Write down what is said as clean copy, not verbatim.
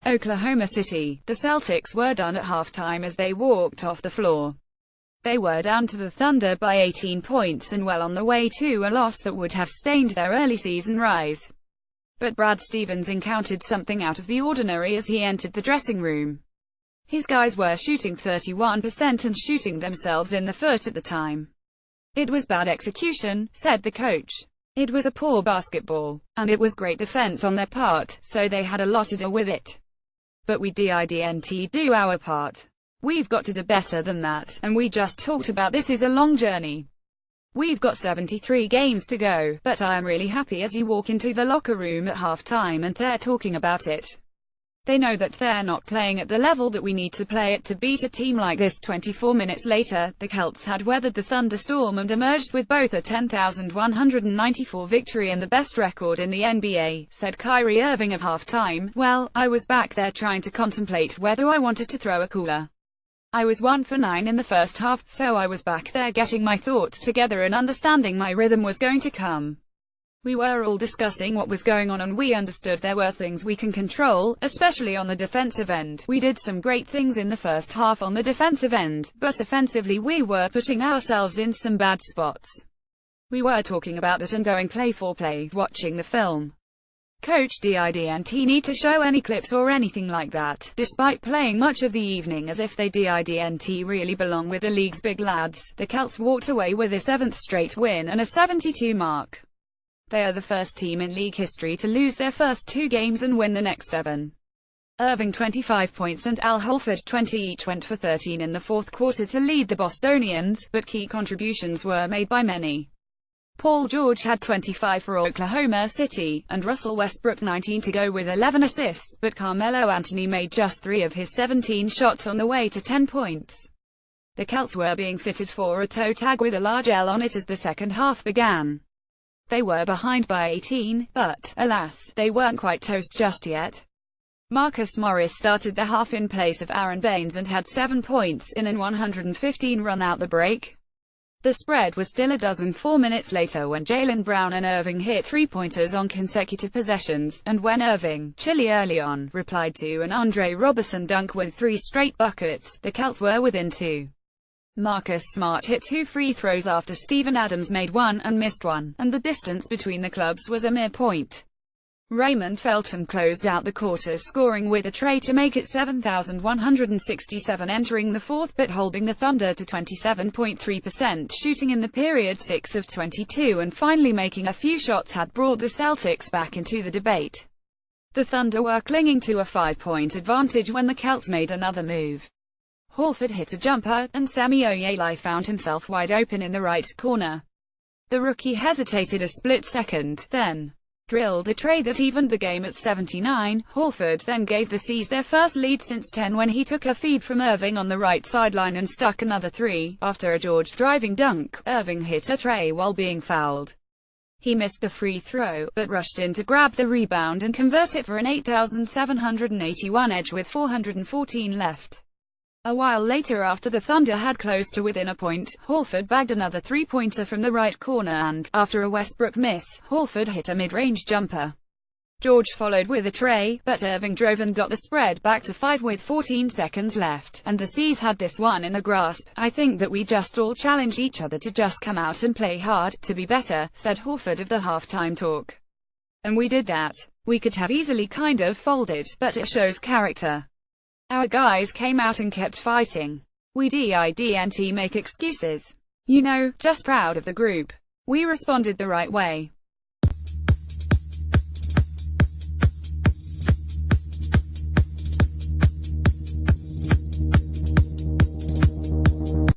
Oklahoma City. The Celtics were done at halftime as they walked off the floor. They were down to the Thunder by 18 points and well on the way to a loss that would have stained their early season rise. But Brad Stevens encountered something out of the ordinary as he entered the dressing room. His guys were shooting 31% and shooting themselves in the foot at the time. "It was bad execution," said the coach. "It was a poor basketball, and it was great defense on their part, so they had a lot to do with it. But we didn't do our part. We've got to do better than that, and we just talked about this is a long journey. We've got 73 games to go, but I am really happy." As you walk into the locker room at halftime and they're talking about it. They know that they're not playing at the level that we need to play at to beat a team like this. 24 minutes later, the Celts had weathered the thunderstorm and emerged with both a 10,194 victory and the best record in the NBA, said Kyrie Irving at halftime. "Well, I was back there trying to contemplate whether I wanted to throw a cooler. I was 1 for 9 in the first half, so I was back there getting my thoughts together and understanding my rhythm was going to come. We were all discussing what was going on and we understood there were things we can control, especially on the defensive end. We did some great things in the first half on the defensive end, but offensively we were putting ourselves in some bad spots. We were talking about that and going play for play, watching the film. Coach didn't need to show any clips or anything like that, despite playing much of the evening as if they didn't really belong with the league's big lads. The Celts walked away with a 7th straight win and a 72 mark. They are the first team in league history to lose their first 2 games and win the next 7. Irving 25 points and Al Horford 20 each went for 13 in the fourth quarter to lead the Bostonians, but key contributions were made by many. Paul George had 25 for Oklahoma City, and Russell Westbrook 19 to go with 11 assists, but Carmelo Anthony made just 3 of his 17 shots on the way to 10 points. The Celts were being fitted for a toe tag with a large L on it as the second half began. They were behind by 18, but, alas, they weren't quite toast just yet. Marcus Morris started the half in place of Aaron Baines and had 7 points in an 115 run out the break. The spread was still a dozen 4 minutes later when Jaylen Brown and Irving hit 3-pointers on consecutive possessions, and when Irving, chilly early on, replied to an Andre Roberson dunk with 3 straight buckets, the Celts were within 2. Marcus Smart hit 2 free throws after Steven Adams made 1 and missed 1, and the distance between the clubs was a mere point. Raymond Felton closed out the quarter scoring with a tray to make it 7,167 entering the fourth, but holding the Thunder to 27.3% shooting in the period. 6 of 22 and finally making a few shots had brought the Celtics back into the debate. The Thunder were clinging to a 5-point advantage when the Celts made another move. Horford hit a jumper, and Semi Ojeleye found himself wide open in the right corner. The rookie hesitated a split second, then drilled a tray that evened the game at 79. Horford then gave the C's their first lead since 10 when he took a feed from Irving on the right sideline and stuck another 3. After a George driving dunk, Irving hit a tray while being fouled. He missed the free throw, but rushed in to grab the rebound and convert it for an 8,781 edge with 414 left. A while later, after the Thunder had closed to within a point, Horford bagged another 3-pointer from the right corner and, after a Westbrook miss, Horford hit a mid-range jumper. George followed with a tray, but Irving drove and got the spread back to 5 with 14 seconds left, and the C's had this one in the grasp. "I think that we just all challenged each other to just come out and play hard, to be better," said Horford of the halftime talk. "And we did that. We could have easily kind of folded, but it shows character. Our guys came out and kept fighting. We didn't make excuses. You know, just proud of the group. We responded the right way."